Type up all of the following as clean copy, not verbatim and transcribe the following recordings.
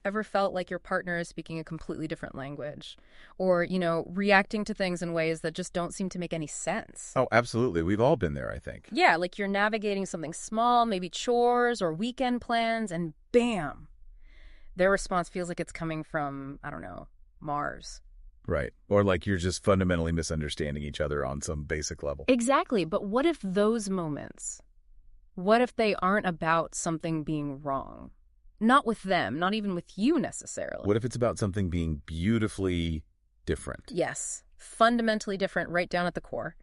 Ever felt like your partner is speaking a completely different language? Or, reacting to things in ways that just don't seem to make any sense? Oh, absolutely. We've all been there, I think. Yeah, like you're navigating something small, maybe chores or weekend plans, and bam, their response feels like it's coming from, I don't know, Mars. Right. Or like you're just fundamentally misunderstanding each other on some basic level. Exactly, but what if those moments, what if they aren't about something being wrong? Not with them, not even with you necessarily. What if it's about something being beautifully different? Yes, fundamentally different right down at the core.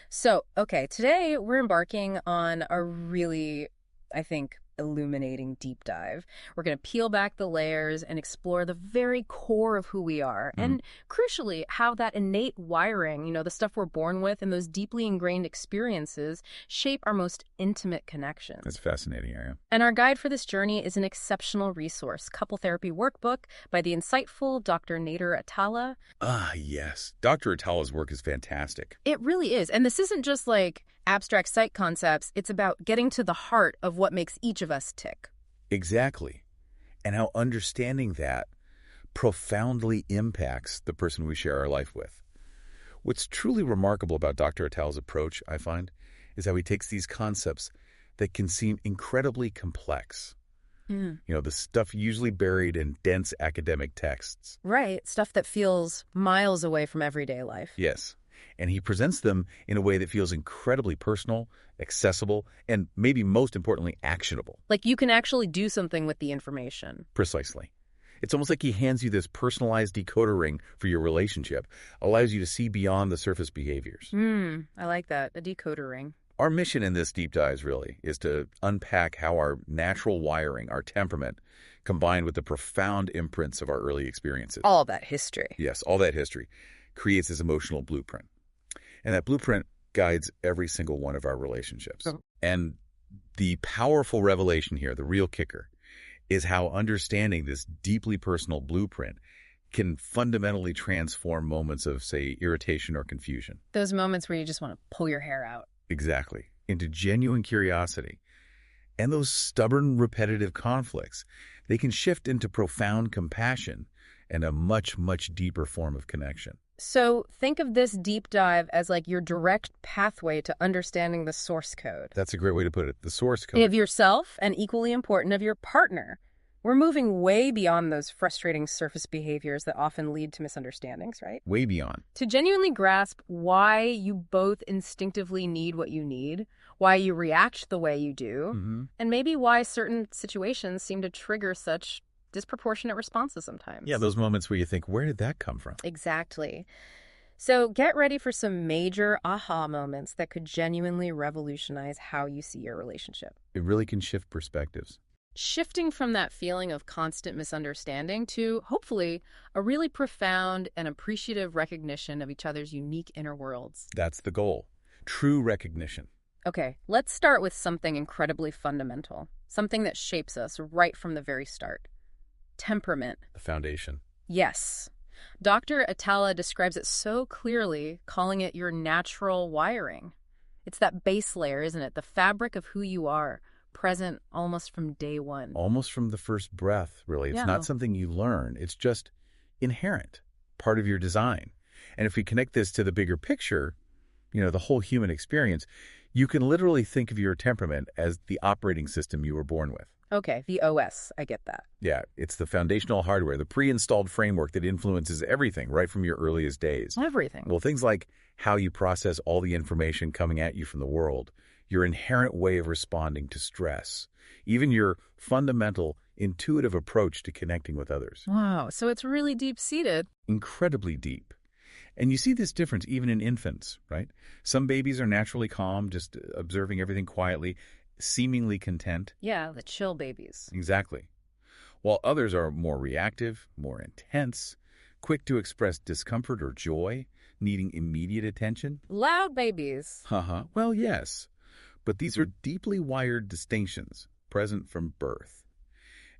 So, okay, today we're embarking on a really, I think, illuminating deep dive. We're going to peel back the layers and explore the very core of who we are. And crucially, how that innate wiring, the stuff we're born with and those deeply ingrained experiences shape our most intimate connections. That's fascinating, Area. And our guide for this journey is an exceptional resource, Couple Therapy Workbook by the insightful Dr. Nader Attalla. Ah, yes. Dr. Atalla's work is fantastic. It really is. And this isn't just like abstract psych concepts. It's about getting to the heart of what makes each of us tick. Exactly. And how understanding that profoundly impacts the person we share our life with. What's truly remarkable about Dr. Atalla's approach, I find, is how he takes these concepts that can seem incredibly complex. The stuff usually buried in dense academic texts. Right. Stuff that feels miles away from everyday life. Yes. And he presents them in a way that feels incredibly personal, accessible, and maybe most importantly, actionable. Like you can actually do something with the information. Precisely. It's almost like he hands you this personalized decoder ring for your relationship, allows you to see beyond the surface behaviors. I like that. A decoder ring. Our mission in this deep dive really is to unpack how our natural wiring, our temperament, combined with the profound imprints of our early experiences. All that history. Yes, all that history creates this emotional blueprint. And that blueprint guides every single one of our relationships. And the powerful revelation here, the real kicker, is how understanding this deeply personal blueprint can fundamentally transform moments of, say, irritation or confusion. Those moments where you just want to pull your hair out. Exactly. Into genuine curiosity. And those stubborn, repetitive conflicts, they can shift into profound compassion and a much, much deeper form of connection. So think of this deep dive as like your direct pathway to understanding the source code. That's a great way to put it, the source code. Of yourself and equally important of your partner. We're moving way beyond those frustrating surface behaviors that often lead to misunderstandings, right? Way beyond. To genuinely grasp why you both instinctively need what you need, why you react the way you do, and maybe why certain situations seem to trigger such disproportionate responses sometimes. Yeah, those moments where you think, where did that come from? Exactly. So get ready for some major aha moments that could genuinely revolutionize how you see your relationship. It really can shift perspectives. Shifting from that feeling of constant misunderstanding to, hopefully, a really profound and appreciative recognition of each other's unique inner worlds. That's the goal. True recognition. Okay, let's start with something incredibly fundamental, something that shapes us right from the very start. Temperament. The foundation. Yes. Dr. Attalla describes it so clearly, calling it your natural wiring. It's that base layer, isn't it? The fabric of who you are, present almost from day one. Almost from the first breath, really. It's Yeah. not something you learn. It's just inherent, part of your design. And if we connect this to the bigger picture, the whole human experience, you can literally think of your temperament as the operating system you were born with. Okay, the OS, I get that. Yeah, it's the foundational hardware, the pre-installed framework that influences everything right from your earliest days. Everything. Well, things like how you process all the information coming at you from the world, your inherent way of responding to stress, even your fundamental, intuitive approach to connecting with others. Wow, so it's really deep-seated. Incredibly deep. And you see this difference even in infants, right? Some babies are naturally calm, just observing everything quietly, seemingly content. Yeah, the chill babies. Exactly. While others are more reactive, more intense, quick to express discomfort or joy, needing immediate attention. Loud babies. Well, yes. But these are deeply wired distinctions present from birth.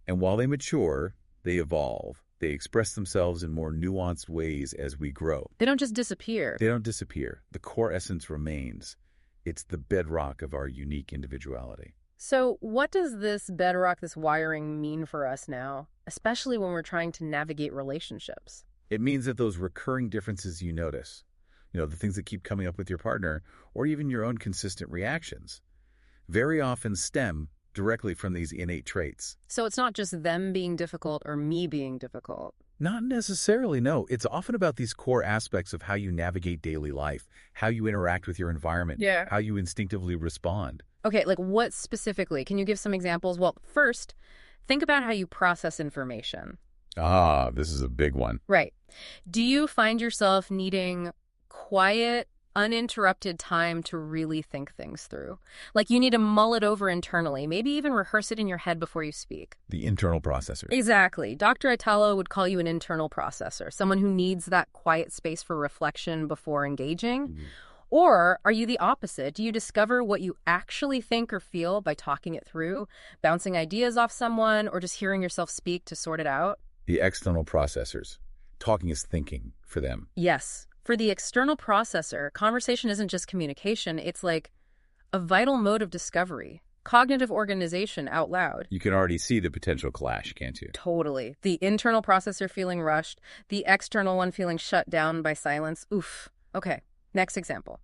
And while they mature, they evolve. They express themselves in more nuanced ways as we grow. They don't just disappear. They don't disappear. The core essence remains. It's the bedrock of our unique individuality. So, what does this bedrock, this wiring mean for us now, especially when we're trying to navigate relationships? It means that those recurring differences you notice, the things that keep coming up with your partner, or even your own consistent reactions, very often stem directly from these innate traits. So, it's not just them being difficult or me being difficult. Not necessarily, no. It's often about these core aspects of how you navigate daily life, how you interact with your environment, Yeah. how you instinctively respond. Okay, like what specifically? Can you give some examples? Well, first, think about how you process information. Ah, this is a big one. Right. Do you find yourself needing quiet, uninterrupted time to really think things through? Like you need to mull it over internally, maybe even rehearse it in your head before you speak. The internal processor. Exactly. Dr. Attalla would call you an internal processor, someone who needs that quiet space for reflection before engaging. Mhm. Or are you the opposite? Do you discover what you actually think or feel by talking it through, bouncing ideas off someone, or just hearing yourself speak to sort it out? The external processors. Talking is thinking for them. Yes. For the external processor, conversation isn't just communication, it's like a vital mode of discovery, cognitive organization out loud. You can already see the potential clash, can't you? Totally. The internal processor feeling rushed, the external one feeling shut down by silence. Oof. Okay, next example.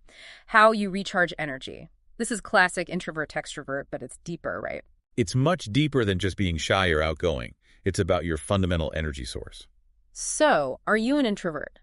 How you recharge energy. This is classic introvert-extrovert, but it's deeper, right? It's much deeper than just being shy or outgoing. It's about your fundamental energy source. So, are you an introvert?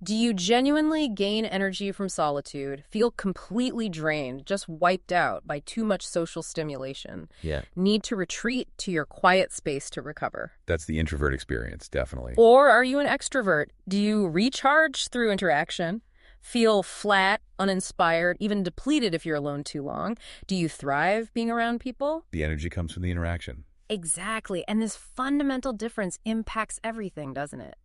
Do you genuinely gain energy from solitude, feel completely drained, just wiped out by too much social stimulation? Yeah. Need to retreat to your quiet space to recover? That's the introvert experience, definitely. Or are you an extrovert? Do you recharge through interaction? Feel flat, uninspired, even depleted if you're alone too long? Do you thrive being around people? The energy comes from the interaction. Exactly. And this fundamental difference impacts everything, doesn't it?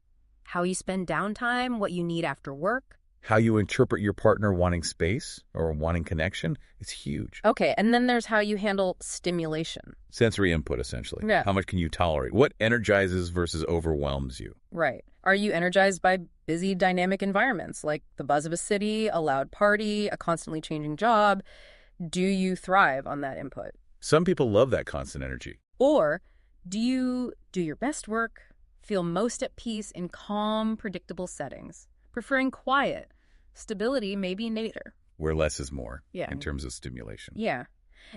How you spend downtime, what you need after work. How you interpret your partner wanting space or wanting connection is huge. Okay, and then there's how you handle stimulation. Sensory input, essentially. Yeah. How much can you tolerate? What energizes versus overwhelms you? Right. Are you energized by busy, dynamic environments like the buzz of a city, a loud party, a constantly changing job? Do you thrive on that input? Some people love that constant energy. Or do you do your best work, feel most at peace in calm, predictable settings, preferring quiet? Stability may be nader. Where less is more Yeah. in terms of stimulation. Yeah.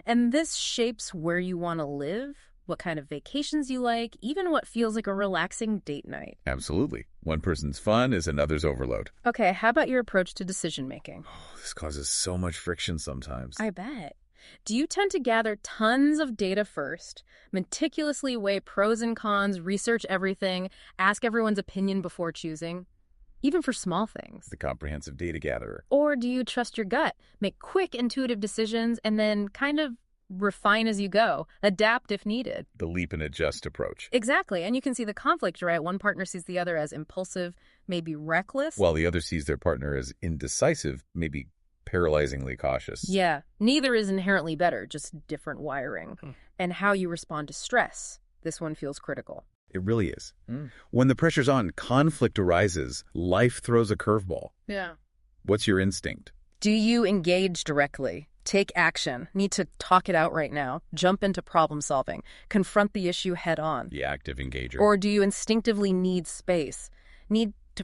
And this shapes where you want to live, what kind of vacations you like, even what feels like a relaxing date night. Absolutely. One person's fun is another's overload. Okay, how about your approach to decision making? Oh, this causes so much friction sometimes. I bet. Do you tend to gather tons of data first, meticulously weigh pros and cons, research everything, ask everyone's opinion before choosing? Even for small things. The comprehensive data gatherer. Or do you trust your gut, make quick, intuitive decisions, and then kind of refine as you go, adapt if needed? The leap and adjust approach. Exactly. And you can see the conflict, right? One partner sees the other as impulsive, maybe reckless. While the other sees their partner as indecisive, maybe paralyzingly cautious. Yeah. Neither is inherently better, just different wiring. And how you respond to stress. This one feels critical. It really is. When the pressure's on, conflict arises. Life throws a curveball. Yeah. What's your instinct? Do you engage directly? Take action. Need to talk it out right now. Jump into problem solving. Confront the issue head on. The active engager. Or do you instinctively need space? Need to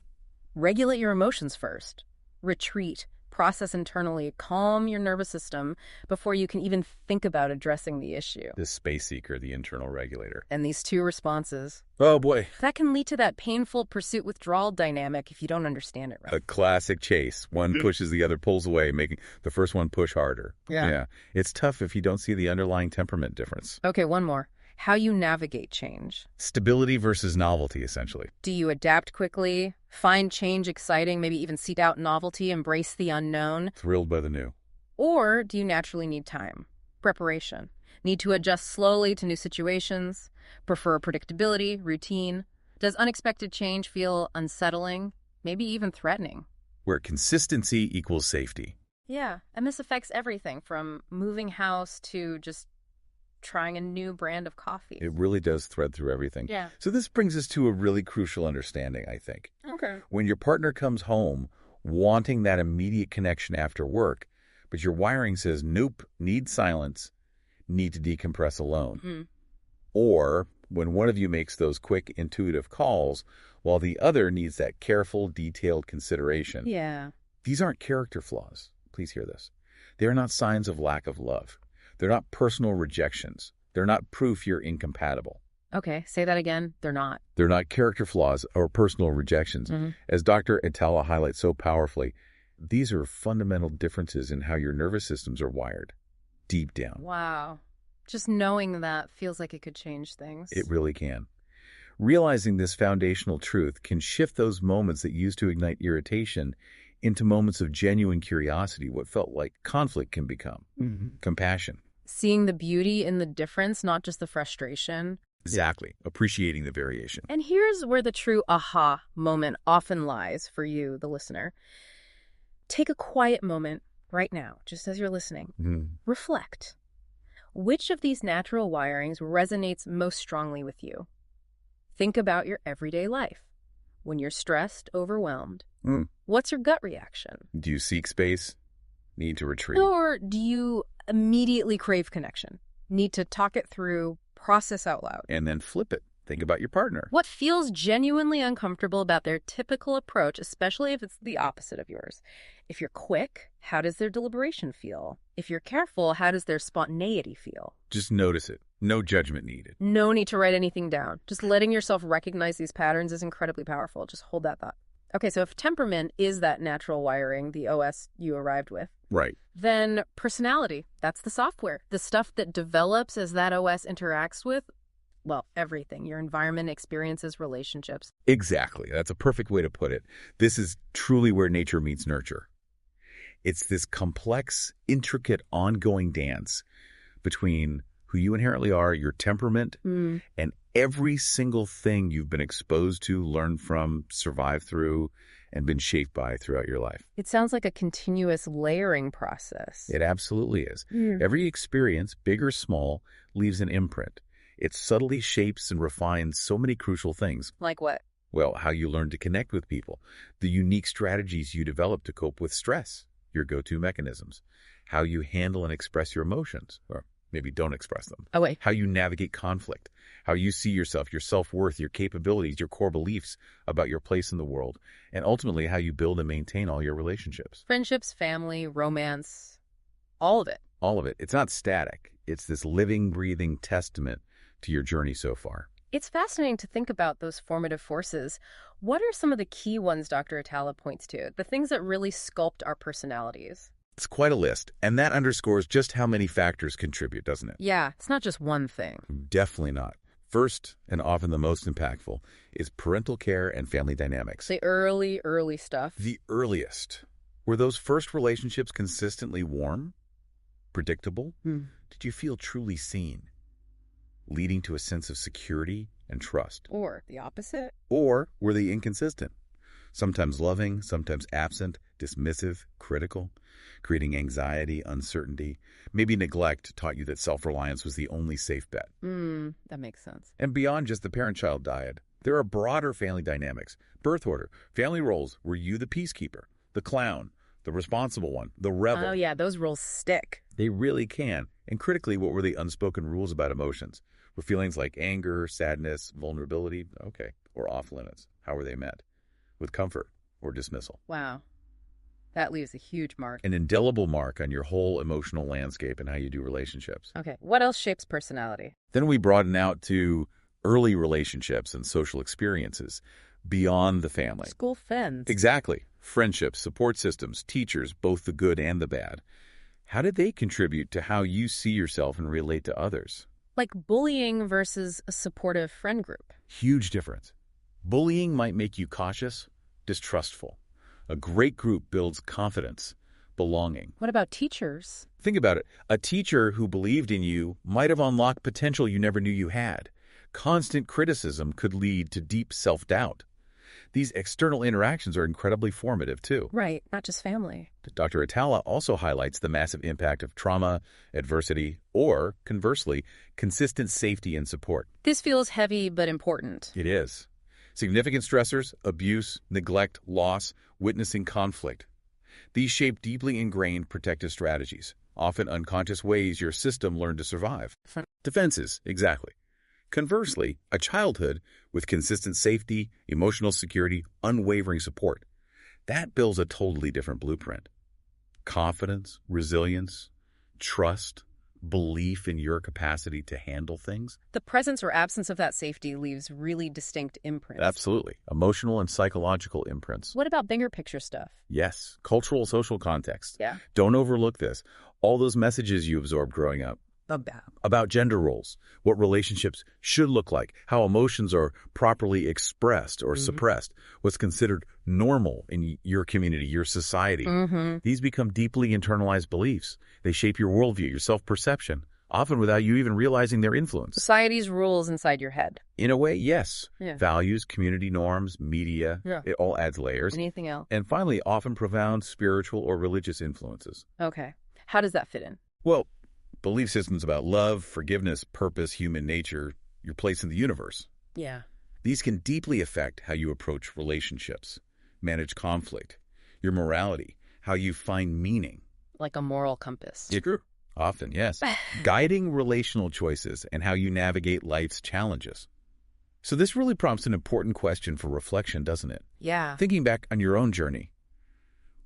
regulate your emotions first. Retreat. Process internally. Calm your nervous system before you can even think about addressing the issue. The space seeker, the internal regulator. And these two responses. Oh boy. That can lead to that painful pursuit-withdrawal dynamic if you don't understand it right. A classic chase. One pushes, the other pulls away, making the first one push harder. Yeah. It's tough if you don't see the underlying temperament difference. Okay, one more. How you navigate change. Stability versus novelty, essentially. Do you adapt quickly, find change exciting, maybe even seek out novelty, embrace the unknown? Thrilled by the new. Or do you naturally need time, preparation, need to adjust slowly to new situations, prefer predictability, routine? Does unexpected change feel unsettling, maybe even threatening? Where consistency equals safety. Yeah, and this affects everything from moving house to just trying a new brand of coffee. It really does thread through everything. Yeah. So this brings us to a really crucial understanding, I think. Okay. When your partner comes home wanting that immediate connection after work, but your wiring says, nope, need silence, need to decompress alone. Mm. Or when one of you makes those quick, intuitive calls while the other needs that careful, detailed consideration. Yeah. These aren't character flaws. Please hear this. They are not signs of lack of love. They're not personal rejections. They're not proof you're incompatible. Okay, say that again. They're not. They're not character flaws or personal rejections. Mm-hmm. As Dr. Attalla highlights so powerfully, these are fundamental differences in how your nervous systems are wired, deep down. Wow. Just knowing that feels like it could change things. It really can. Realizing this foundational truth can shift those moments that used to ignite irritation into moments of genuine curiosity, what felt like conflict can become. Compassion. Seeing the beauty in the difference, not just the frustration. Exactly. Appreciating the variation. And here's where the true aha moment often lies for you, the listener. Take a quiet moment right now, just as you're listening. Reflect. Which of these natural wirings resonates most strongly with you? Think about your everyday life. When you're stressed, overwhelmed, what's your gut reaction? Do you seek space? Need to retreat? Or do you immediately crave connection? Need to talk it through, process out loud? And then flip it. Think about your partner. What feels genuinely uncomfortable about their typical approach, especially if it's the opposite of yours? If you're quick, how does their deliberation feel? If you're careful, how does their spontaneity feel? Just notice it. No judgment needed. No need to write anything down. Just letting yourself recognize these patterns is incredibly powerful. Just hold that thought. Okay, so if temperament is that natural wiring, the OS you arrived with, Right. then personality, that's the software. The stuff that develops as that OS interacts with, well, everything. Your environment, experiences, relationships. Exactly. That's a perfect way to put it. This is truly where nature meets nurture. It's this complex, intricate, ongoing dance between who you inherently are, your temperament, and every single thing you've been exposed to, learned from, survived through, and been shaped by throughout your life. It sounds like a continuous layering process. It absolutely is. Every experience, big or small, leaves an imprint. It subtly shapes and refines so many crucial things. Like what? Well, how you learn to connect with people, the unique strategies you develop to cope with stress, your go-to mechanisms, how you handle and express your emotions, or maybe don't express them. Oh, wait. How you navigate conflict, how you see yourself, your self-worth, your capabilities, your core beliefs about your place in the world, and ultimately how you build and maintain all your relationships. Friendships, family, romance, all of it. All of it. It's not static. It's this living, breathing testament to your journey so far. It's fascinating to think about those formative forces. What are some of the key ones Dr. Attalla points to, the things that really sculpt our personalities? It's quite a list, and that underscores just how many factors contribute, doesn't it? Yeah, it's not just one thing. Definitely not. First, and often the most impactful, is parental care and family dynamics. The early stuff. The earliest. Were those first relationships consistently warm? Predictable? Did you feel truly seen? Leading to a sense of security and trust? Or the opposite? Or were they inconsistent? Sometimes loving, sometimes absent, dismissive, critical, creating anxiety, uncertainty. Maybe neglect taught you that self-reliance was the only safe bet. That makes sense. And beyond just the parent-child dyad, there are broader family dynamics. Birth order, family roles. Were you the peacekeeper, the clown, the responsible one, the rebel? Oh, yeah, those rules stick. They really can. And critically, what were the unspoken rules about emotions? Were feelings like anger, sadness, vulnerability, okay, or off limits? How were they met? With comfort or dismissal? Wow. That leaves a huge mark. An indelible mark on your whole emotional landscape and how you do relationships. Okay, what else shapes personality? Then we broaden out to early relationships and social experiences beyond the family. School friends. Exactly. Friendships, support systems, teachers, both the good and the bad. How did they contribute to how you see yourself and relate to others? Like bullying versus a supportive friend group. Huge difference. Bullying might make you cautious, distrustful. A great group builds confidence, belonging. What about teachers? Think about it. A teacher who believed in you might have unlocked potential you never knew you had. Constant criticism could lead to deep self-doubt. These external interactions are incredibly formative, too. Right, not just family. Dr. Attalla also highlights the massive impact of trauma, adversity, or, conversely, consistent safety and support. This feels heavy but important. It is. Significant stressors, abuse, neglect, loss, witnessing conflict. These shape deeply ingrained protective strategies, often unconscious ways your system learned to survive. Defenses, exactly. Conversely, a childhood with consistent safety, emotional security, unwavering support, that builds a totally different blueprint. Confidence, resilience, trust, belief in your capacity to handle things. The presence or absence of that safety leaves really distinct imprints. Absolutely. Emotional and psychological imprints. What about bigger picture stuff? Yes. Cultural, social context. Yeah. Don't overlook this. All those messages you absorbed growing up. About gender roles, what relationships should look like, how emotions are properly expressed or suppressed, what's considered normal in your community, your society. These become deeply internalized beliefs. They shape your worldview, your self-perception, often without you even realizing their influence. Society's rules inside your head. In a way, yes. Yeah. Values, community norms, media, it all adds layers. Anything else? And finally, often profound spiritual or religious influences. Okay. How does that fit in? Well, belief systems about love, forgiveness, purpose, human nature, your place in the universe. Yeah. These can deeply affect how you approach relationships, manage conflict, your morality, how you find meaning. Like a moral compass. True. Often, yes. Guiding relational choices and how you navigate life's challenges. So this really prompts an important question for reflection, doesn't it? Yeah. Thinking back on your own journey,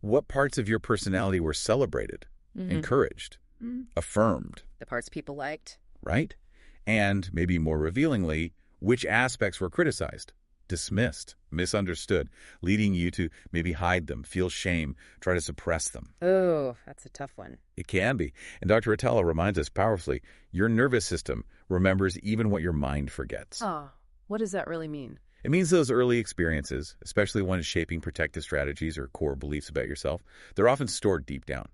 what parts of your personality were celebrated, encouraged, affirmed? The parts people liked. Right? And maybe more revealingly, which aspects were criticized, dismissed, misunderstood, leading you to maybe hide them, feel shame, try to suppress them. Oh, that's a tough one. It can be. And Dr. Attalla reminds us powerfully, your nervous system remembers even what your mind forgets. Oh, what does that really mean? It means those early experiences, especially ones shaping protective strategies or core beliefs about yourself, they're often stored deep down,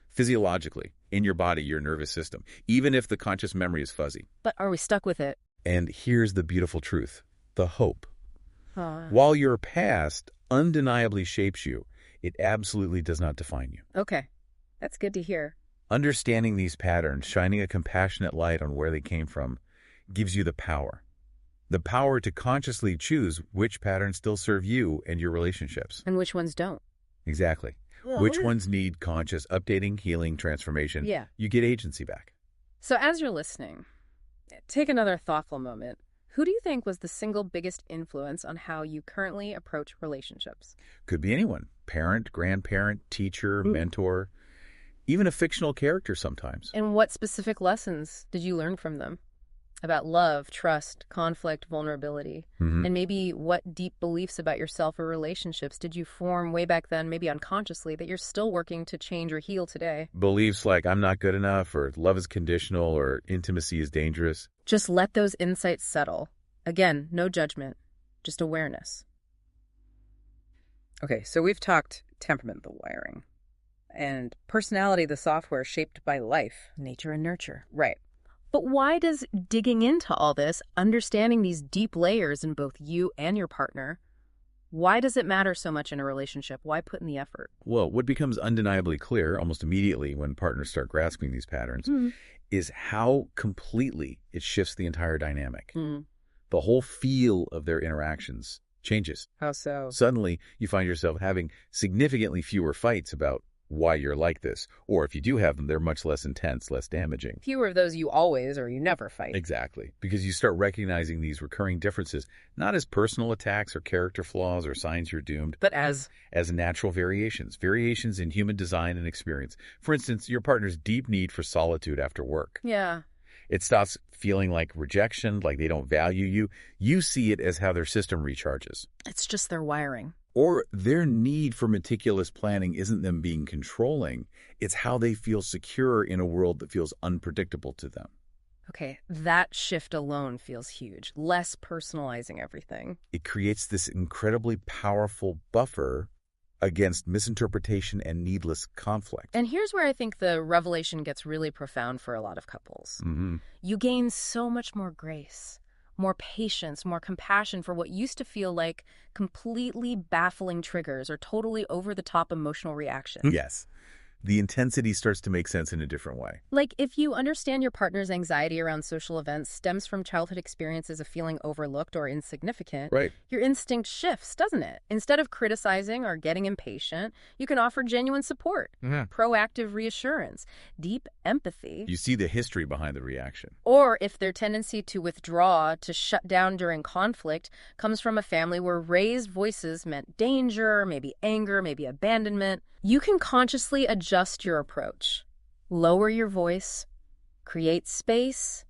physiologically, in your body, your nervous system, even if the conscious memory is fuzzy. But are we stuck with it? And here's the beautiful truth, the hope. While your past undeniably shapes you, it absolutely does not define you. Okay, that's good to hear. Understanding these patterns, shining a compassionate light on where they came from, gives you the power. The power to consciously choose which patterns still serve you and your relationships. And which ones don't. Exactly. Which ones need conscious updating, healing, transformation? Yeah. You get agency back. So as you're listening, take another thoughtful moment. Who do you think was the single biggest influence on how you currently approach relationships? Could be anyone. Parent, grandparent, teacher, mentor, even a fictional character sometimes. And what specific lessons did you learn from them? About love, trust, conflict, vulnerability, and maybe what deep beliefs about yourself or relationships did you form way back then, maybe unconsciously, that you're still working to change or heal today? Beliefs like I'm not good enough, or love is conditional, or intimacy is dangerous. Just let those insights settle. Again, no judgment, just awareness. Okay, so we've talked temperament, the wiring, and personality, the software shaped by life. Nature and nurture. Right. But why does digging into all this, understanding these deep layers in both you and your partner, why does it matter so much in a relationship? Why put in the effort? Well, what becomes undeniably clear almost immediately when partners start grasping these patterns is how completely it shifts the entire dynamic. The whole feel of their interactions changes. How so? Suddenly, you find yourself having significantly fewer fights about why you're like this. Or if you do have them, they're much less intense, less damaging. Fewer of those you always or you never fight. Exactly. Because you start recognizing these recurring differences, not as personal attacks or character flaws or signs you're doomed, but as natural variations in human design and experience. For instance, your partner's deep need for solitude after work. Yeah. It stops feeling like rejection, like they don't value you. You see it as how their system recharges. It's just their wiring. Or their need for meticulous planning isn't them being controlling. It's how they feel secure in a world that feels unpredictable to them. Okay, that shift alone feels huge. Less personalizing everything. It creates this incredibly powerful buffer against misinterpretation and needless conflict. And here's where I think the revelation gets really profound for a lot of couples. You gain so much more grace, more patience, more compassion for what used to feel like completely baffling triggers or totally over-the-top emotional reactions. Yes. The intensity starts to make sense in a different way. Like, if you understand your partner's anxiety around social events stems from childhood experiences of feeling overlooked or insignificant, Right. your instinct shifts, doesn't it? Instead of criticizing or getting impatient, you can offer genuine support, Yeah. proactive reassurance, deep empathy. You see the history behind the reaction. Or if their tendency to withdraw, to shut down during conflict, comes from a family where raised voices meant danger, maybe anger, maybe abandonment, you can consciously adjust your approach. Lower your voice, create space,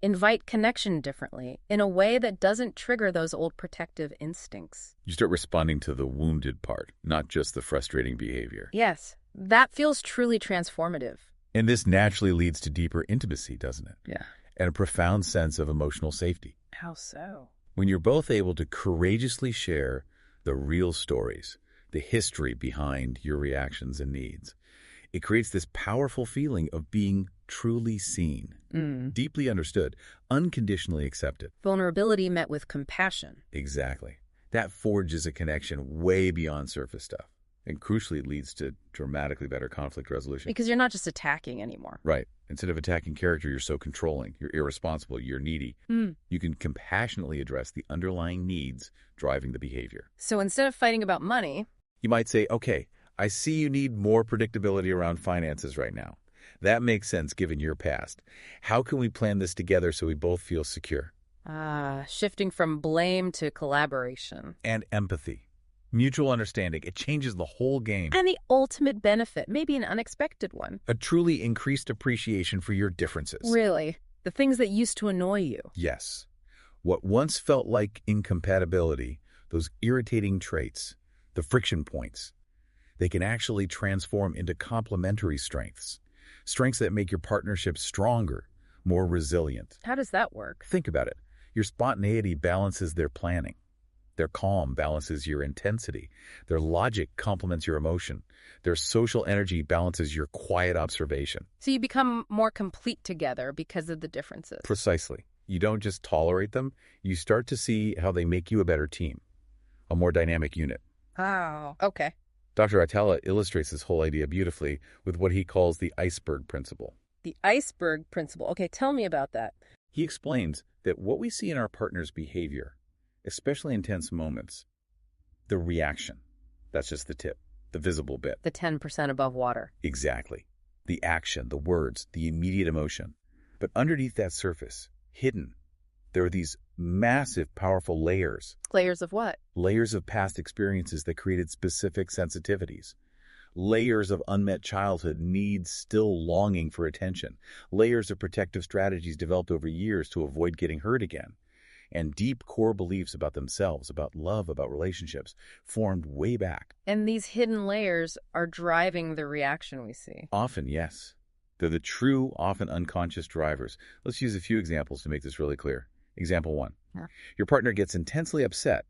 invite connection differently in a way that doesn't trigger those old protective instincts. You start responding to the wounded part, not just the frustrating behavior. Yes, that feels truly transformative. And this naturally leads to deeper intimacy, doesn't it? Yeah. And a profound sense of emotional safety. How so? When you're both able to courageously share the real stories, the history behind your reactions and needs, it creates this powerful feeling of being truly seen, deeply understood, unconditionally accepted. Vulnerability met with compassion. Exactly. That forges a connection way beyond surface stuff. And crucially, it leads to dramatically better conflict resolution. Because you're not just attacking anymore. Right. Instead of attacking character, you're so controlling, you're irresponsible, you're needy. You can compassionately address the underlying needs driving the behavior. So instead of fighting about money, You might say, okay, I see you need more predictability around finances right now. That makes sense given your past. How can we plan this together so we both feel secure? shifting from blame to collaboration. And empathy. Mutual understanding. It changes the whole game. And the ultimate benefit, maybe an unexpected one. A truly increased appreciation for your differences. Really, the things that used to annoy you. Yes. What once felt like incompatibility, those irritating traits, the friction points, they can actually transform into complementary strengths. Strengths that make your partnership stronger, more resilient. How does that work? Think about it. Your spontaneity balances their planning. Their calm balances your intensity. Their logic complements your emotion. Their social energy balances your quiet observation. So you become more complete together because of the differences. Precisely. You don't just tolerate them, you start to see how they make you a better team, a more dynamic unit. Oh, okay. Dr. Attalla illustrates this whole idea beautifully with what he calls the iceberg principle. The iceberg principle. Okay, tell me about that. He explains that what we see in our partner's behavior, especially in tense moments, the reaction, that's just the tip, the visible bit. The 10% above water. Exactly. The action, the words, the immediate emotion. But underneath that surface, hidden, there are these massive, powerful layers. Layers of what? Layers of past experiences that created specific sensitivities. Layers of unmet childhood needs still longing for attention. Layers of protective strategies developed over years to avoid getting hurt again. And deep core beliefs about themselves, about love, about relationships, formed way back. And these hidden layers are driving the reaction we see. Often, yes. They're the true, often unconscious drivers. Let's use a few examples to make this really clear. Example 1. Yeah. Your partner gets intensely upset,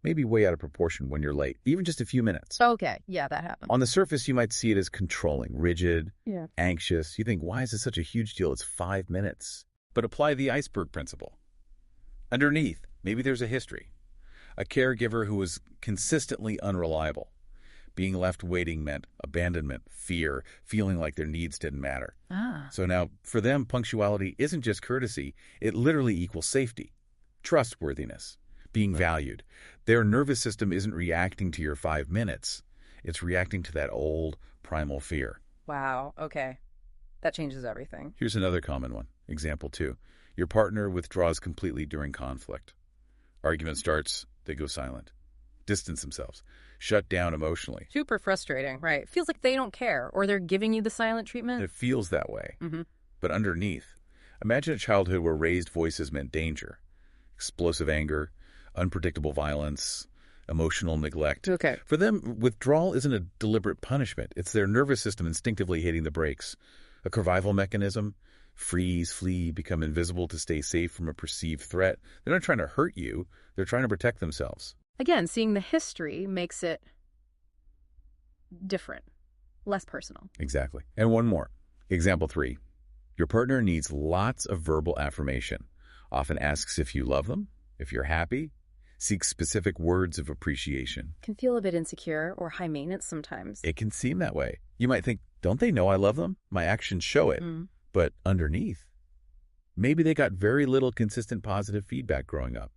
maybe way out of proportion when you're late, even just a few minutes. Okay, yeah, that happens. On the surface, you might see it as controlling, rigid, Yeah. anxious. You think, why is this such a huge deal? It's 5 minutes. But apply the iceberg principle. Underneath, maybe there's a history. A caregiver who was consistently unreliable. Being left waiting meant abandonment, fear, feeling like their needs didn't matter. So now, for them, punctuality isn't just courtesy. It literally equals safety, trustworthiness, being valued. Their nervous system isn't reacting to your 5 minutes. It's reacting to that old primal fear. Wow, okay. That changes everything. Here's another common one. Example 2. Your partner withdraws completely during conflict. Argument starts, they go silent. Distance themselves. Shut down emotionally. Super frustrating, right? It feels like they don't care, or they're giving you the silent treatment. It feels that way. Mm-hmm. But underneath, imagine a childhood where raised voices meant danger, explosive anger, unpredictable violence, emotional neglect. Okay. For them, withdrawal isn't a deliberate punishment. It's their nervous system instinctively hitting the brakes. A survival mechanism. Freeze, flee, become invisible to stay safe from a perceived threat. They're not trying to hurt you. They're trying to protect themselves. Again, seeing the history makes it different, less personal. Exactly. And one more. Example 3. Your partner needs lots of verbal affirmation. Often asks if you love them, if you're happy, seeks specific words of appreciation. Can feel a bit insecure or high maintenance sometimes. It can seem that way. You might think, don't they know I love them? My actions show it. But underneath, maybe they got very little consistent positive feedback growing up.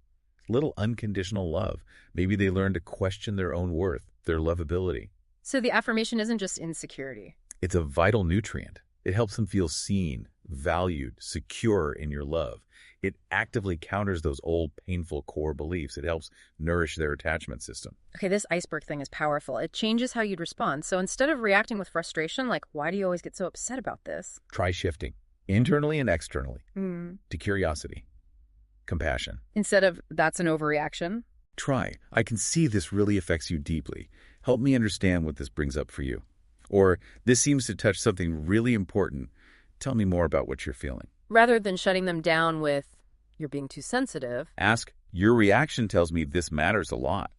Little unconditional love. Maybe they learned to question their own worth, their lovability. So the affirmation isn't just insecurity. It's a vital nutrient. It helps them feel seen, valued, secure in your love. It actively counters those old, painful core beliefs. It helps nourish their attachment system. Okay, this iceberg thing is powerful. It changes how you'd respond. So instead of reacting with frustration, like, why do you always get so upset about this? Try shifting, internally and externally, to curiosity, compassion. Instead of, that's an overreaction. Try, I can see this really affects you deeply. Help me understand what this brings up for you. Or, this seems to touch something really important. Tell me more about what you're feeling. Rather than shutting them down with, you're being too sensitive. Ask, your reaction tells me this matters a lot.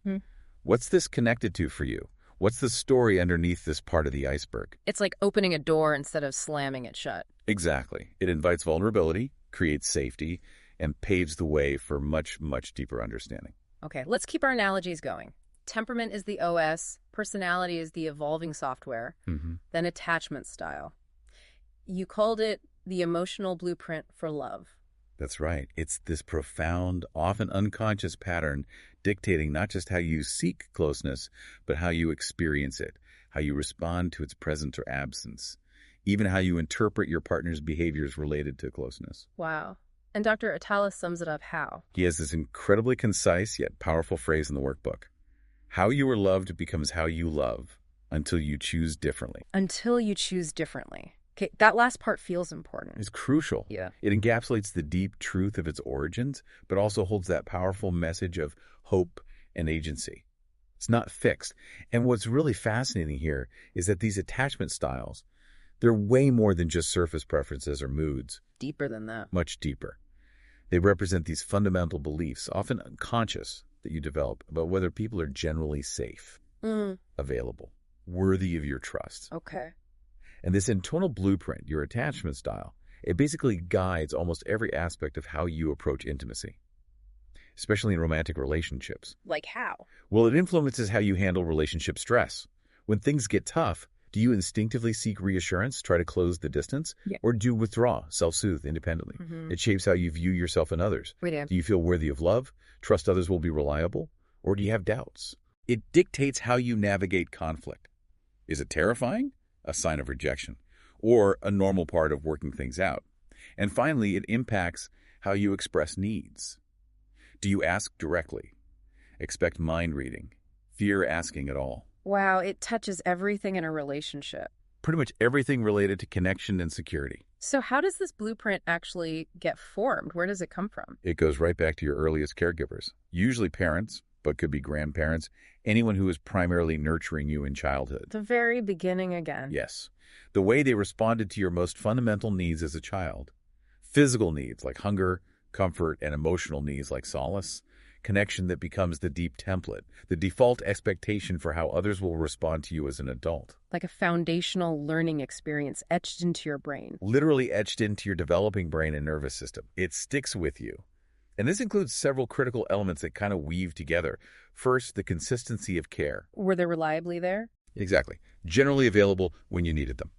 What's this connected to for you? What's the story underneath this part of the iceberg? It's like opening a door instead of slamming it shut. Exactly. It invites vulnerability, creates safety, and paves the way for much, much deeper understanding. Okay, let's keep our analogies going. Temperament is the OS, personality is the evolving software, then attachment style. You called it the emotional blueprint for love. That's right. It's this profound, often unconscious pattern dictating not just how you seek closeness, but how you experience it, how you respond to its presence or absence, even how you interpret your partner's behaviors related to closeness. Wow. And Dr. Attalla sums it up how? He has this incredibly concise yet powerful phrase in the workbook. How you are loved becomes how you love until you choose differently. Until you choose differently. Okay, that last part feels important. It's crucial. Yeah. It encapsulates the deep truth of its origins, but also holds that powerful message of hope and agency. It's not fixed. And what's really fascinating here is that these attachment styles, they're way more than just surface preferences or moods. Deeper than that. Much deeper. They represent these fundamental beliefs, often unconscious, that you develop about whether people are generally safe, available, worthy of your trust. Okay. And this internal blueprint, your attachment style, it basically guides almost every aspect of how you approach intimacy, especially in romantic relationships. Like how? Well, it influences how you handle relationship stress. When things get tough, do you instinctively seek reassurance, try to close the distance? Yeah. Or do you withdraw, self-soothe independently? It shapes how you view yourself and others. Yeah. Do you feel worthy of love, trust others will be reliable, or do you have doubts? It dictates how you navigate conflict. Is it terrifying? A sign of rejection, or a normal part of working things out. And finally, it impacts how you express needs. Do you ask directly? Expect mind reading? Fear asking at all? Wow, it touches everything in a relationship. Pretty much everything related to connection and security. So how does this blueprint actually get formed? Where does it come from? It goes right back to your earliest caregivers, usually parents, but could be grandparents, anyone who is primarily nurturing you in childhood. The very beginning again. Yes. The way they responded to your most fundamental needs as a child. Physical needs like hunger, comfort, and emotional needs like solace. Connection that becomes the deep template, the default expectation for how others will respond to you as an adult. Like a foundational learning experience etched into your brain. Literally etched into your developing brain and nervous system. It sticks with you. And this includes several critical elements that kind of weave together. First, the consistency of care. Were they reliably there? Exactly. Generally available when you needed them.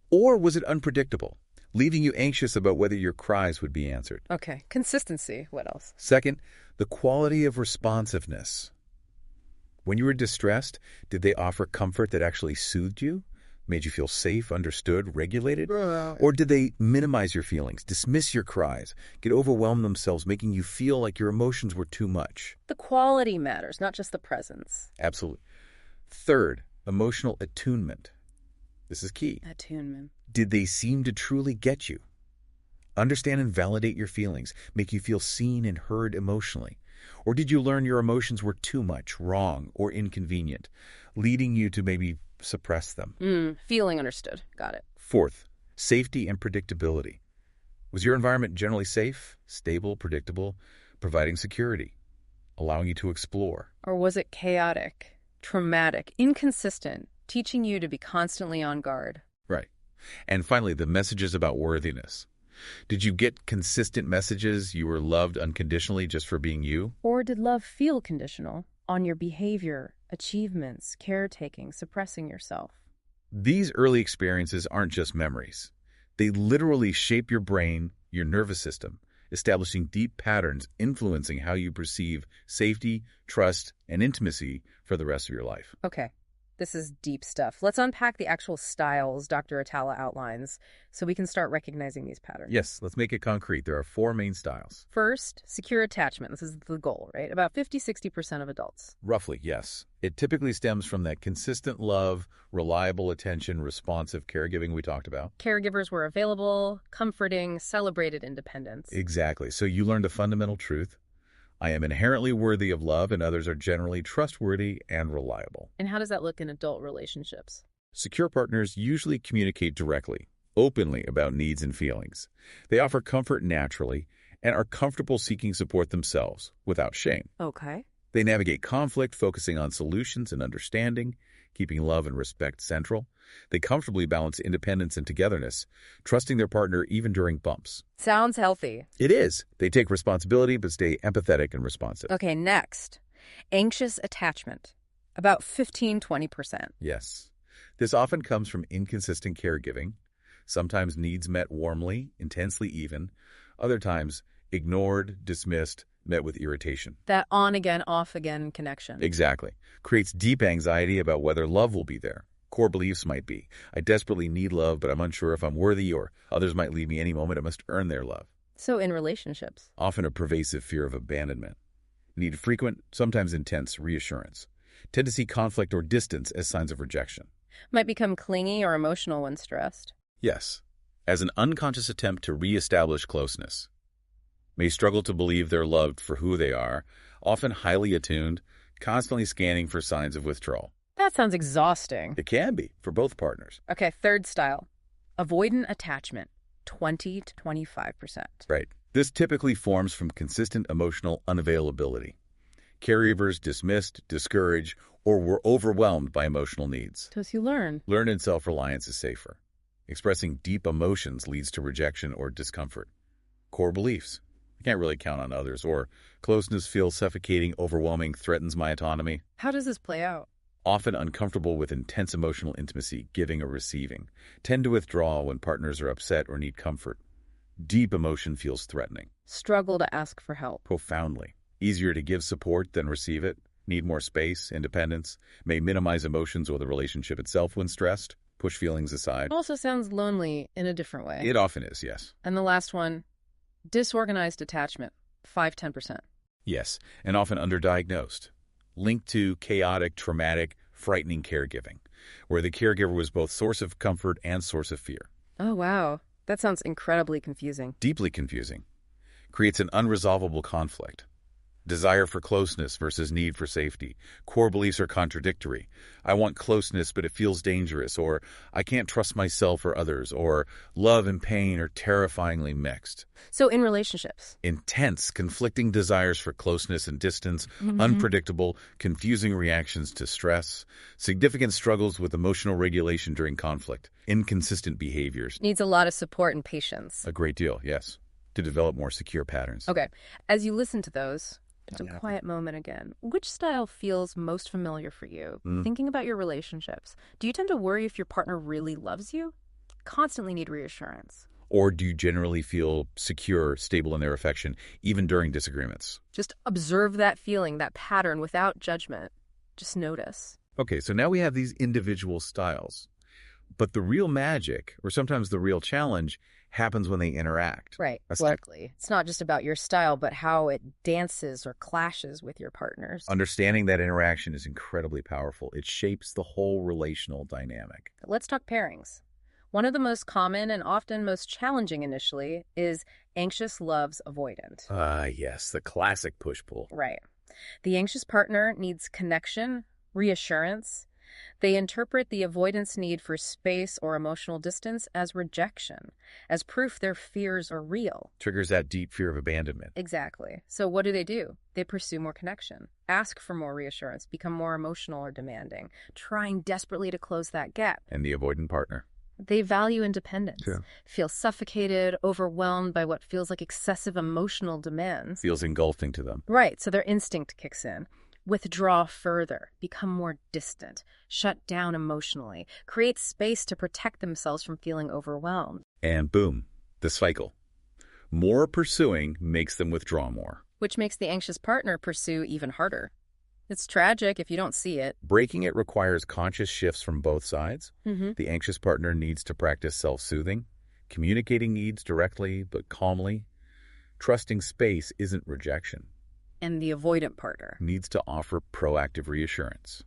Or was it unpredictable, leaving you anxious about whether your cries would be answered? Okay. Consistency. What else? Second, the quality of responsiveness. When you were distressed, did they offer comfort that actually soothed you? Made you feel safe, understood, regulated? Or did they minimize your feelings, dismiss your cries, get overwhelmed themselves, making you feel like your emotions were too much? The quality matters, not just the presence. Absolutely. Third, emotional attunement. This is key. Attunement. Did they seem to truly get you? Understand and validate your feelings, make you feel seen and heard emotionally? Or did you learn your emotions were too much, wrong, or inconvenient, leading you to maybe suppress them? Feeling understood. Got it. Fourth, safety and predictability. Was your environment generally safe, stable, predictable, providing security, allowing you to explore? Or was it chaotic, traumatic, inconsistent, teaching you to be constantly on guard? Right. And finally, the messages about worthiness. Did you get consistent messages you were loved unconditionally just for being you? Or did love feel conditional on your behavior, achievements, caretaking, suppressing yourself? These early experiences aren't just memories. They literally shape your brain, your nervous system, establishing deep patterns influencing how you perceive safety, trust, and intimacy for the rest of your life. Okay, this is deep stuff. Let's unpack the actual styles Dr. Attalla outlines so we can start recognizing these patterns. Yes, let's make it concrete. There are four main styles. First, secure attachment. This is the goal, right? About 50–60% of adults. Roughly, yes. It typically stems from that consistent love, reliable attention, responsive caregiving we talked about. Caregivers were available, comforting, celebrated independence. Exactly. So you learned a fundamental truth. I am inherently worthy of love, and others are generally trustworthy and reliable. And how does that look in adult relationships? Secure partners usually communicate directly, openly about needs and feelings. They offer comfort naturally and are comfortable seeking support themselves without shame. Okay. They navigate conflict, focusing on solutions and understanding, keeping love and respect central. They comfortably balance independence and togetherness, trusting their partner even during bumps. Sounds healthy. It is. They take responsibility but stay empathetic and responsive. Okay, next. Anxious attachment. About 15–20%. Yes. This often comes from inconsistent caregiving, sometimes needs met warmly, intensely even, other times ignored, dismissed, met with irritation. That on-again, off-again connection. Exactly. Creates deep anxiety about whether love will be there. Core beliefs might be, I desperately need love, but I'm unsure if I'm worthy, or others might leave me any moment. I must earn their love. So in relationships? Often a pervasive fear of abandonment. Need frequent, sometimes intense, reassurance. Tend to see conflict or distance as signs of rejection. Might become clingy or emotional when stressed. Yes. As an unconscious attempt to reestablish closeness. May struggle to believe they're loved for who they are, often highly attuned, constantly scanning for signs of withdrawal. That sounds exhausting. It can be, for both partners. Okay, third style. Avoidant attachment. 20–25%. Right. This typically forms from consistent emotional unavailability. Caregivers dismissed, discouraged, or were overwhelmed by emotional needs. So as you learn. Learned self-reliance is safer. Expressing deep emotions leads to rejection or discomfort. Core beliefs. I can't really count on others, or closeness feels suffocating, overwhelming, threatens my autonomy. How does this play out? Often uncomfortable with intense emotional intimacy, giving or receiving. Tend to withdraw when partners are upset or need comfort. Deep emotion feels threatening. Struggle to ask for help. Profoundly. Easier to give support than receive it. Need more space, independence. May minimize emotions or the relationship itself when stressed. Push feelings aside. Also sounds lonely in a different way. It often is, yes. And the last one, disorganized attachment. 5–10%. Yes, and often underdiagnosed. Linked to chaotic, traumatic, frightening caregiving, where the caregiver was both source of comfort and source of fear. Oh, wow. That sounds incredibly confusing. Deeply confusing. Creates an unresolvable conflict. Desire for closeness versus need for safety. Core beliefs are contradictory. I want closeness, but it feels dangerous, or I can't trust myself or others, or love and pain are terrifyingly mixed. So in relationships? Intense, conflicting desires for closeness and distance, unpredictable, confusing reactions to stress, significant struggles with emotional regulation during conflict, inconsistent behaviors. Needs a lot of support and patience. A great deal, yes, to develop more secure patterns. Okay, as you listen to those, it's a quiet moment again. Which style feels most familiar for you? Thinking about your relationships. Do you tend to worry if your partner really loves you? Constantly need reassurance. Or do you generally feel secure, stable in their affection, even during disagreements? Just observe that feeling, that pattern without judgment. Just notice. Okay, so now we have these individual styles. But the real magic, or sometimes the real challenge, happens when they interact. Right, exactly. It's not just about your style, but how it dances or clashes with your partners. Understanding that interaction is incredibly powerful. It shapes the whole relational dynamic. Let's talk pairings. One of the most common and often most challenging initially is anxious loves avoidant. Yes, the classic push-pull. Right. The anxious partner needs connection, reassurance. They interpret the avoidance need for space or emotional distance as rejection, as proof their fears are real. Triggers that deep fear of abandonment. Exactly. So what do? They pursue more connection, ask for more reassurance, become more emotional or demanding, trying desperately to close that gap. And the avoidant partner? They value independence, Yeah. feel suffocated, overwhelmed by what feels like excessive emotional demands. Feels engulfing to them. Right, so their instinct kicks in. Withdraw further, become more distant, shut down emotionally, create space to protect themselves from feeling overwhelmed. And boom, the cycle. More pursuing makes them withdraw more. Which makes the anxious partner pursue even harder. It's tragic if you don't see it. Breaking it requires conscious shifts from both sides. Mm-hmm. The anxious partner needs to practice self-soothing, communicating needs directly but calmly. Trusting space isn't rejection. And the avoidant partner Needs to offer proactive reassurance.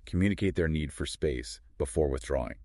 Communicate their need for space before withdrawing.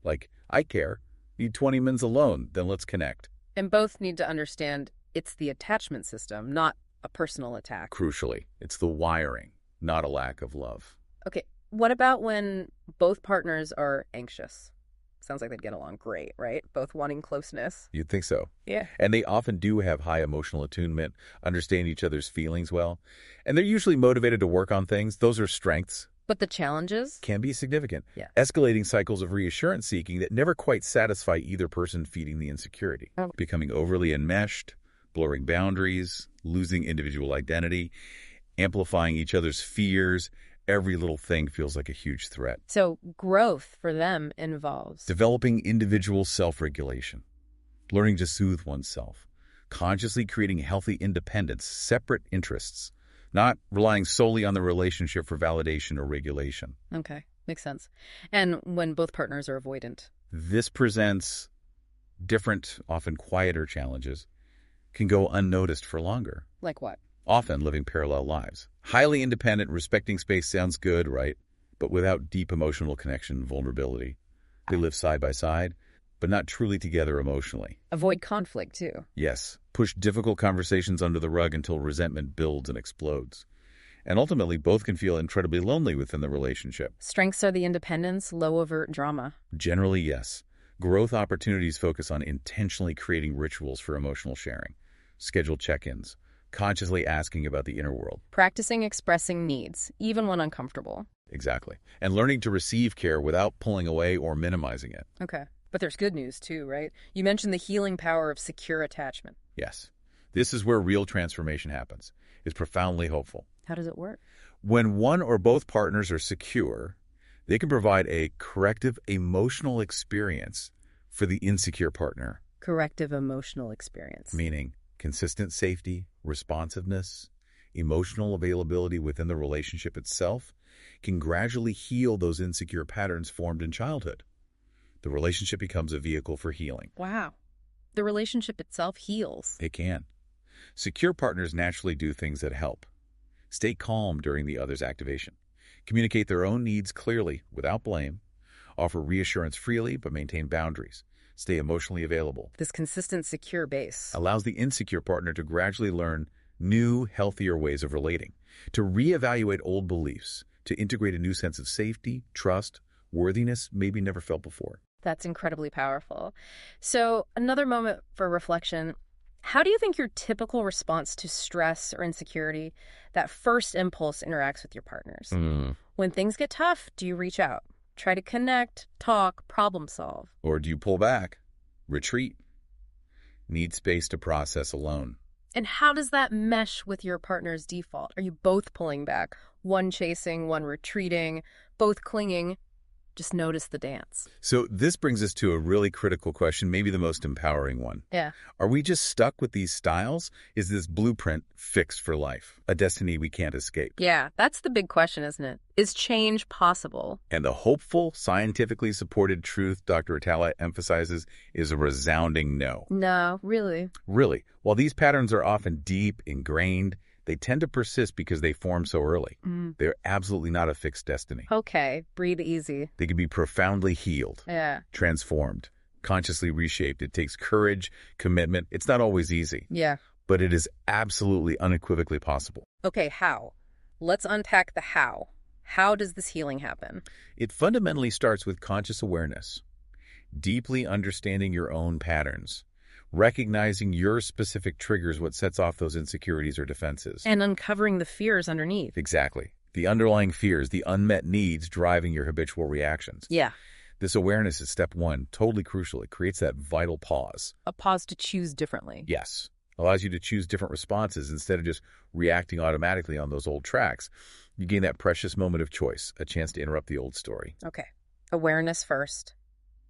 Like, I care. Need 20 minutes alone, then let's connect. And both need to understand it's the attachment system, not a personal attack. Crucially, it's the wiring, not a lack of love. Okay, what about when both partners are anxious? Sounds like they'd get along great, right? Both wanting closeness. You'd think so. Yeah. And they often do have high emotional attunement, understand each other's feelings well, and they're usually motivated to work on things. Those are strengths. But the challenges? Can be significant. Yeah. Escalating cycles of reassurance seeking that never quite satisfy either person, feeding the insecurity. Oh. Becoming overly enmeshed, blurring boundaries, losing individual identity, amplifying each other's fears. Every little thing feels like a huge threat. So growth for them involves Developing individual self-regulation, learning to soothe oneself, consciously creating healthy independence, separate interests, not relying solely on the relationship for validation or regulation. Okay, makes sense. And when both partners are avoidant? This presents different, often quieter challenges, can go unnoticed for longer, Like what? often living parallel lives. Highly independent, respecting space sounds good, right? But without deep emotional connection and vulnerability. They live side by side, but not truly together emotionally. Avoid conflict, too. Yes, push difficult conversations under the rug until resentment builds and explodes. And ultimately, both can feel incredibly lonely within the relationship. Strengths are the independence, low overt drama. Generally, yes. Growth opportunities focus on intentionally creating rituals for emotional sharing, scheduled check-ins, consciously asking about the inner world. Practicing expressing needs, even when uncomfortable. Exactly. And learning to receive care without pulling away or minimizing it. Okay. But there's good news, too, right? You mentioned the healing power of secure attachment. Yes. This is where real transformation happens. It's profoundly hopeful. How does it work? When one or both partners are secure, they can provide a corrective emotional experience for the insecure partner. Corrective emotional experience. Meaning consistent safety, responsiveness, emotional availability within the relationship itself can gradually heal those insecure patterns formed in childhood. The relationship becomes a vehicle for healing. Wow. The relationship itself heals. It can. Secure partners naturally do things that help. Stay calm during the other's activation. Communicate their own needs clearly without blame. Offer reassurance freely but maintain boundaries. Stay emotionally available. This consistent, secure base. Allows the insecure partner to gradually learn new, healthier ways of relating, to reevaluate old beliefs, to integrate a new sense of safety, trust, worthiness maybe never felt before. That's incredibly powerful. So, another moment for reflection. How do you think your typical response to stress or insecurity, that first impulse, interacts with your partners? When things get tough, do you reach out? Try to connect, talk, problem solve? Or do you pull back, retreat, need space to process alone? And how does that mesh with your partner's default? Are you both pulling back? One chasing, one retreating, both clinging? Just notice the dance. So this brings us to a really critical question, maybe the most empowering one. Yeah. Are we just stuck with these styles? Is this blueprint fixed for life? A destiny we can't escape? Yeah, that's the big question, isn't it? Is change possible? And the hopeful, scientifically supported truth Dr. Attalla emphasizes is a resounding no. No, really. Really, while these patterns are often deep, ingrained, they tend to persist because they form so early. They're absolutely not a fixed destiny. Okay, breathe easy. They can be profoundly healed, Yeah. transformed, consciously reshaped. It takes courage, commitment. It's not always easy, Yeah. but it is absolutely unequivocally possible. Okay, how? Let's unpack the how. How does this healing happen? It fundamentally starts with conscious awareness, deeply understanding your own patterns, recognizing your specific triggers, what sets off those insecurities or defenses. And uncovering the fears underneath. Exactly. The underlying fears, the unmet needs driving your habitual reactions. Yeah. This awareness is step one, totally crucial. It creates that vital pause. A pause to choose differently. Yes. Allows you to choose different responses instead of just reacting automatically on those old tracks. You gain that precious moment of choice, a chance to interrupt the old story. Okay. Awareness first.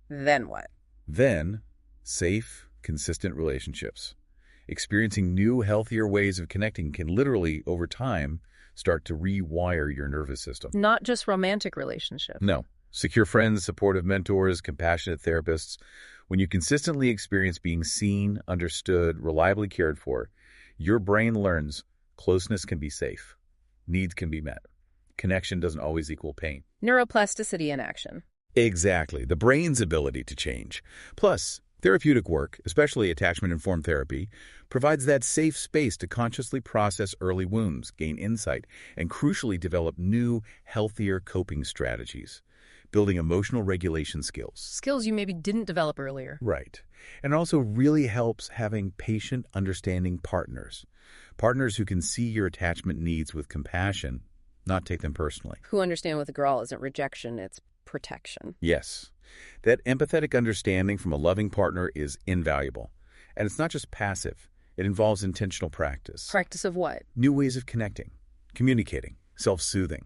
Then what? Then, safe, consistent relationships. Experiencing new, healthier ways of connecting can literally, over time, start to rewire your nervous system. Not just romantic relationships. No. Secure friends, supportive mentors, compassionate therapists. When you consistently experience being seen, understood, reliably cared for, your brain learns closeness can be safe. Needs can be met. Connection doesn't always equal pain. Neuroplasticity in action. Exactly. The brain's ability to change. Plus, therapeutic work, especially attachment-informed therapy, provides that safe space to consciously process early wounds, gain insight, and crucially develop new, healthier coping strategies, building emotional regulation skills. Skills you maybe didn't develop earlier. Right. And it also really helps having patient, understanding partners. Partners who can see your attachment needs with compassion, not take them personally. Who understand with a girl isn't rejection, it's protection. Yes. That empathetic understanding from a loving partner is invaluable. And it's not just passive. It involves intentional practice. Practice of what? New ways of connecting, communicating, self-soothing.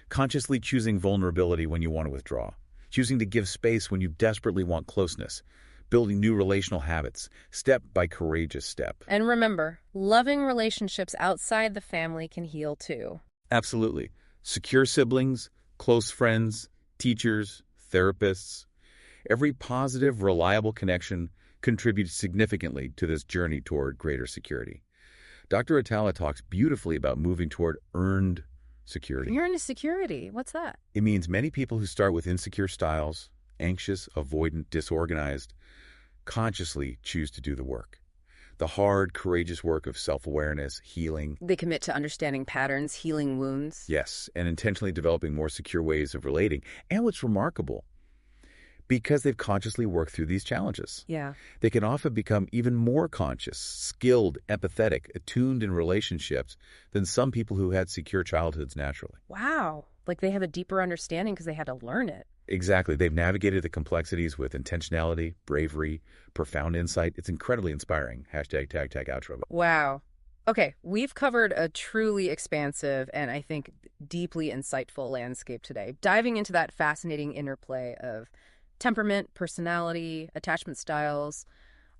Consciously choosing vulnerability when you want to withdraw. Choosing to give space when you desperately want closeness. Building new relational habits, step by courageous step. And remember, loving relationships outside the family can heal too. Absolutely. Secure siblings, close friends, teachers, therapists. Every positive, reliable connection contributes significantly to this journey toward greater security. Dr. Attalla talks beautifully about moving toward earned security. You're into security. What's that? It means many people who start with insecure styles, anxious, avoidant, disorganized, consciously choose to do the work. The hard, courageous work of self-awareness, healing. They commit to understanding patterns, healing wounds. Yes, and intentionally developing more secure ways of relating. And what's remarkable, because they've consciously worked through these challenges. Yeah. They can often become even more conscious, skilled, empathetic, attuned in relationships than some people who had secure childhoods naturally. Wow. Like they have a deeper understanding because they had to learn it. Exactly. They've navigated the complexities with intentionality, bravery, profound insight. It's incredibly inspiring. Hashtag tag outro. Wow. Okay, we've covered a truly expansive and I think deeply insightful landscape today, diving into that fascinating interplay of temperament, personality, attachment styles,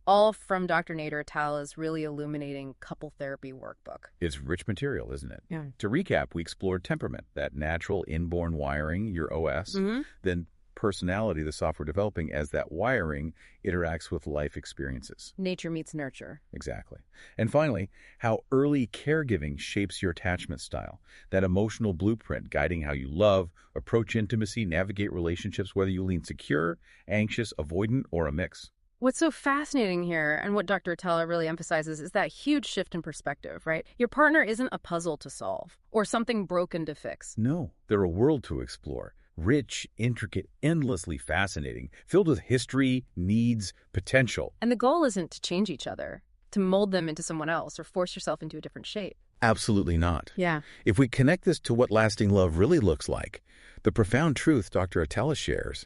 all from Dr. Nader Attalla's really illuminating couple therapy workbook. It's rich material, isn't it? Yeah. To recap, we explored temperament, that natural inborn wiring, your OS, then personality, the software developing as that wiring interacts with life experiences. Nature meets nurture. Exactly. And finally, how early caregiving shapes your attachment style, that emotional blueprint guiding how you love, approach intimacy, navigate relationships, whether you lean secure, anxious, avoidant, or a mix. What's so fascinating here, and what Dr. Attalla really emphasizes, is that huge shift in perspective, right? Your partner isn't a puzzle to solve or something broken to fix. No, they're a world to explore. Rich, intricate, endlessly fascinating, filled with history, needs, potential. And the goal isn't to change each other, to mold them into someone else or force yourself into a different shape. Absolutely not. Yeah. If we connect this to what lasting love really looks like, the profound truth Dr. Attalla shares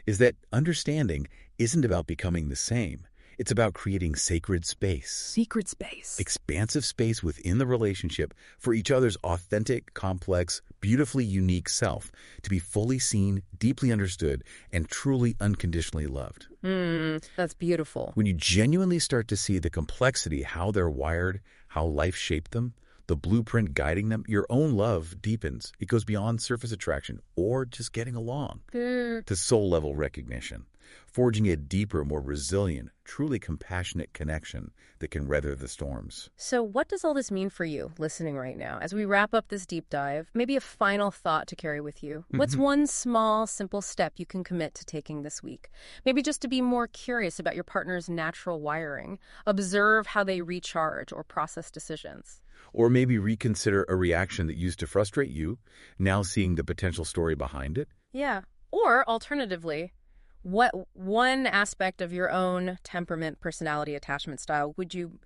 is that understanding isn't about becoming the same. It's about creating sacred space. Secret space. Expansive space within the relationship for each other's authentic, complex, beautifully unique self to be fully seen, deeply understood, and truly unconditionally loved. That's beautiful. When you genuinely start to see the complexity, how they're wired, how life shaped them, the blueprint guiding them, your own love deepens. It goes beyond surface attraction or just getting along to soul-level recognition, forging a deeper, more resilient, truly compassionate connection that can weather the storms. So what does all this mean for you listening right now? As we wrap up this deep dive, maybe a final thought to carry with you. What's one small, simple step you can commit to taking this week? Maybe just to be more curious about your partner's natural wiring, observe how they recharge or process decisions. Or maybe reconsider a reaction that used to frustrate you, now seeing the potential story behind it. Yeah. Or alternatively, what one aspect of your own temperament, personality, attachment style would you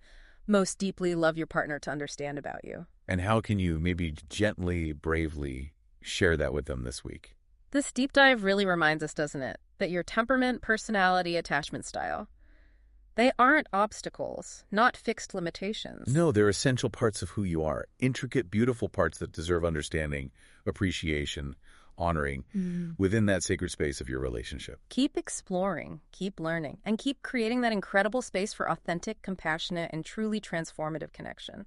most deeply love your partner to understand about you? And how can you maybe gently, bravely share that with them this week? This deep dive really reminds us, doesn't it, that your temperament, personality, attachment style, they aren't obstacles, not fixed limitations. No, they're essential parts of who you are, intricate, beautiful parts that deserve understanding, appreciation, honoring within that sacred space of your relationship. Keep exploring, keep learning, and keep creating that incredible space for authentic, compassionate, and truly transformative connection.